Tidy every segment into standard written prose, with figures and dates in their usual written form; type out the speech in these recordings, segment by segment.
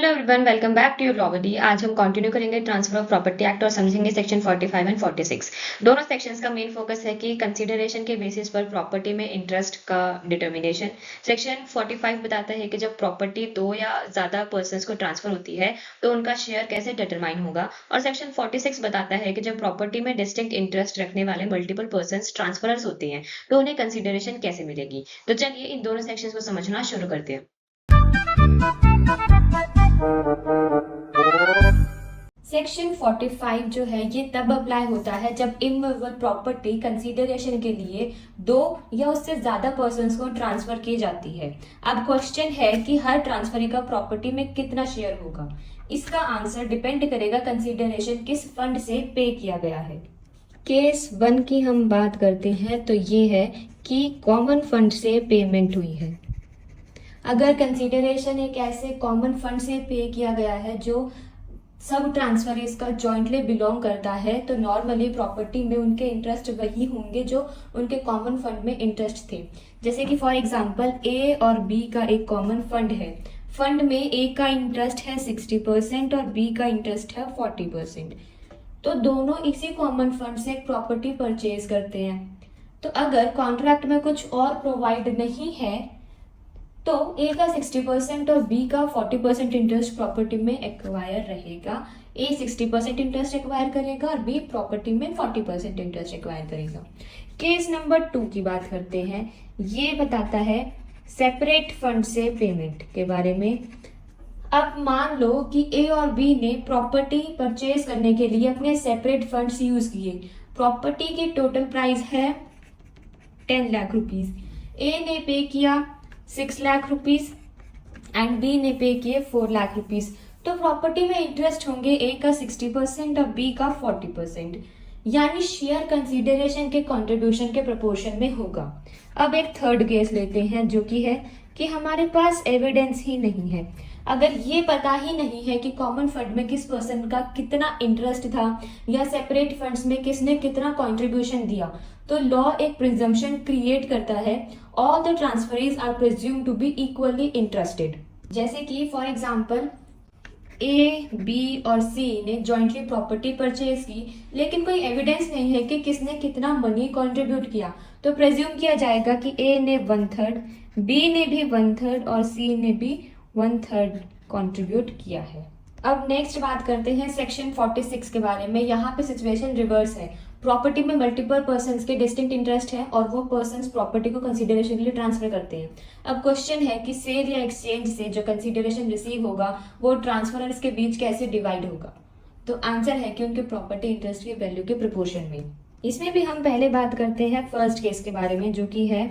Hello everyone, welcome back to your log day. आज हम continue करेंगे ट्रांसफर ऑफ प्रॉपर्टी एक्ट और समझेंगे सेक्शन 45 एंड 46। दोनों सेक्शंस का मेन फोकस है कि कंसीडरेशन के बेसिस पर प्रॉपर्टी में इंटरेस्ट का डिटर्मिनेशन। सेक्शन 45 बताता है कि जब प्रॉपर्टी दो या ज्यादा पर्संस को ट्रांसफर होती है तो उनका शेयर कैसे डिटरमाइन होगा, और सेक्शन 46 बताता है कि जब प्रॉपर्टी में डिस्टिंक्ट इंटरेस्ट रखने वाले मल्टीपल पर्संस ट्रांसफरर्स होते हैं तो उन्हें कंसीडरेशन कैसे मिलेगी। तो चलिए इन दोनों सेक्शंस को समझना शुरू करते हैं। सेक्शन 45 जो है ये तब अप्लाई होता है जब इमूवेबल प्रॉपर्टी कंसीडरेशन के लिए दो या उससे ज्यादा पर्संस को ट्रांसफर की जाती है। अब क्वेश्चन है कि हर ट्रांसफरी का प्रॉपर्टी में कितना शेयर होगा। इसका आंसर डिपेंड करेगा कंसीडरेशन किस फंड से पे किया गया है। केस 1 की हम बात करते हैं तो ये है कि कॉमन फंड से पेमेंट हुई है। अगर कंसीडरेशन एक ऐसे कॉमन फंड से पे किया गया है जो सब ट्रांसफरीज का जॉइंटली बिलोंग करता है तो नॉर्मली प्रॉपर्टी में उनके इंटरेस्ट वही होंगे जो उनके कॉमन फंड में इंटरेस्ट थे। जैसे कि फॉर एग्जांपल ए और बी का एक कॉमन फंड है। फंड में ए का इंटरेस्ट है 60% और बी का इंटरेस्ट है 40%। तो दोनों इसी कॉमन फंड से एक प्रॉपर्टी परचेज करते हैं। तो अगर कॉन्ट्रैक्ट में कुछ और प्रोवाइड नहीं है तो ए का 60% और बी का 40% इंटरेस्ट प्रॉपर्टी में एक्वायर रहेगा। ए 60% इंटरेस्ट एक्वायर करेगा और बी प्रॉपर्टी में 40% इंटरेस्ट एक्वायर करेगा। केस नंबर 2 की बात करते हैं। ये बताता है सेपरेट फंड से पेमेंट के बारे में। अब मान लो कि ए और बी ने प्रॉपर्टी परचेज करने के लिए अपने सेपरेट फंड्स यूज किए। प्रॉपर्टी की टोटल प्राइस है 10 लाख रुपीज। ए ने पे किया 6 लाख रुपीज एंड बी ने पे किए 4 लाख रुपीज। तो प्रॉपर्टी में इंटरेस्ट होंगे ए का 60% और बी का 40%, यानी शेयर कंसीडरेशन के कंट्रीब्यूशन के प्रोपोर्शन में होगा। अब एक थर्ड केस लेते हैं जो कि है कि हमारे पास एविडेंस ही नहीं है। अगर ये पता ही नहीं है कि कॉमन फंड में किस पर्सन का कितना इंटरेस्ट था या सेपरेट फंड्स में किसने कितना कंट्रीब्यूशन दिया, तो लॉ एक प्रिजम्पशन क्रिएट करता है all the transferees are presume to be equally interested. जैसे कि फॉर एग्जांपल ए, बी और सी ने जॉइंटली प्रॉपर्टी परचेज की, लेकिन कोई एविडेंस नहीं है कि किसने कितना मनी कंट्रीब्यूट किया। तो प्रेज्यूम किया जाएगा कि ए ने 1/3, बी ने भी 1/3 और सी ने भी 1/3 कंट्रीब्यूट किया है। अब नेक्स्ट बात करते हैं सेक्शन 46 के बारे में। यहाँ पे सिचुएशन रिवर्स है। प्रॉपर्टी में मल्टीपल पर्संस के डिस्टिंक्ट इंटरेस्ट है और वो पर्संस प्रॉपर्टी को कंसीडरेशन के लिए ट्रांसफर करते हैं। अब क्वेश्चन है कि सेल या एक्सचेंज से जो कंसीडरेशन रिसीव होगा वो ट्रांसफरर्स के बीच कैसे डिवाइड होगा। तो आंसर है कि उनके प्रॉपर्टी इंटरेस्ट की वैल्यू के प्रोपोर्शन में। इसमें भी हम पहले बात करते हैं फर्स्ट केस के बारे में जो कि है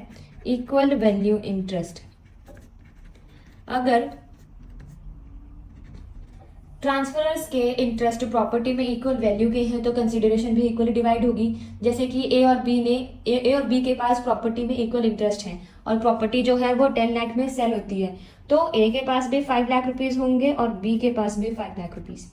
इक्वल वैल्यू इंटरेस्ट। अगर ट्रांसफरर्स के इंटरेस्ट प्रॉपर्टी में इक्वल वैल्यू के हैं तो कंसीडरेशन भी इक्वली डिवाइड होगी। जैसे कि ए और बी के पास प्रॉपर्टी में इक्वल इंटरेस्ट है और प्रॉपर्टी जो है वो 10 लाख में सेल होती है, तो ए के पास भी 5 लाख रुपीज होंगे और बी के पास भी 5 लाख रुपीज।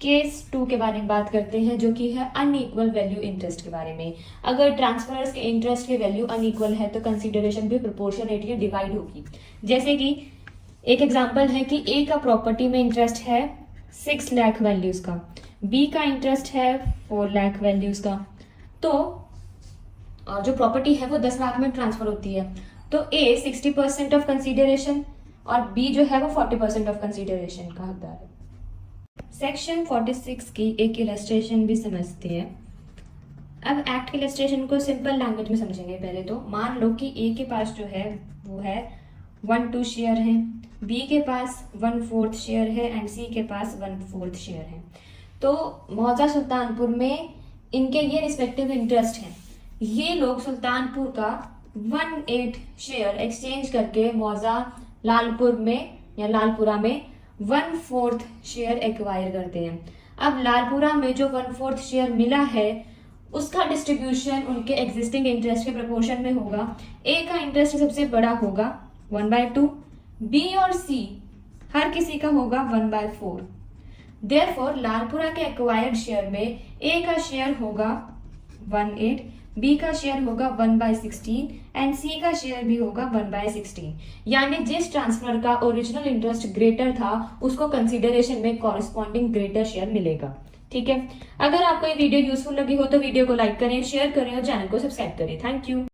केस 2 के बारे में बात करते हैं जो कि है अनइक्वल वैल्यू इंटरेस्ट के बारे में। अगर ट्रांसफरर्स के इंटरेस्ट की वैल्यू अनइक्वल है तो कंसीडरेशन भी प्रोपोर्शनेटली डिवाइड होगी। जैसे कि एक एग्जांपल है कि ए का प्रॉपर्टी में इंटरेस्ट है 6 लाख वैल्यूज का, बी का इंटरेस्ट है 4 लाख वैल्यूज का। तो और जो प्रॉपर्टी है वो 10 लाख में ट्रांसफर होती है, तो ए 60% ऑफ कंसीडरेशन और बी जो है वो 40% ऑफ कंसीडरेशन का हकदार है। सेक्शन 46 की एक इलस्ट्रेशन भी समझते हैं। अब एक्ट के इलस्ट्रेशन को सिंपल लैंग्वेज में समझेंगे। पहले तो मान लो कि ए के पास जो है वो है 1/2 शेयर है, बी के पास 1/4 शेयर है एंड सी के पास 1/4 शेयर है। तो मौजा सुल्तानपुर में इनके ये रिस्पेक्टिव इंटरेस्ट हैं। ये लोग सुल्तानपुर का 1/8 शेयर एक्सचेंज करके मौजा लालपुर में या लालपुरा में 1/4 शेयर एक्वायर करते हैं। अब लालपुरा में जो 1/4 शेयर मिला है उसका डिस्ट्रीब्यूशन उनके एग्जिस्टिंग इंटरेस्ट के प्रोपोर्शन में होगा। ए का इंटरेस्ट सबसे बड़ा होगा 1/2, बी और सी हर किसी का होगा 1/4। देयरफॉर लालपुरा के एक्वायर्ड शेयर में ए का शेयर होगा 1/8, बी का शेयर होगा 1/16 एंड सी का शेयर भी होगा 1/16। यानी जिस ट्रांसफर का ओरिजिनल इंटरेस्ट ग्रेटर था उसको कंसिडरेशन में कॉरेस्पॉन्डिंग ग्रेटर शेयर मिलेगा। ठीक है, अगर आपको ये वीडियो यूजफुल लगी हो तो वीडियो को लाइक करें, शेयर करें और चैनल को सब्सक्राइब करें। Thank you.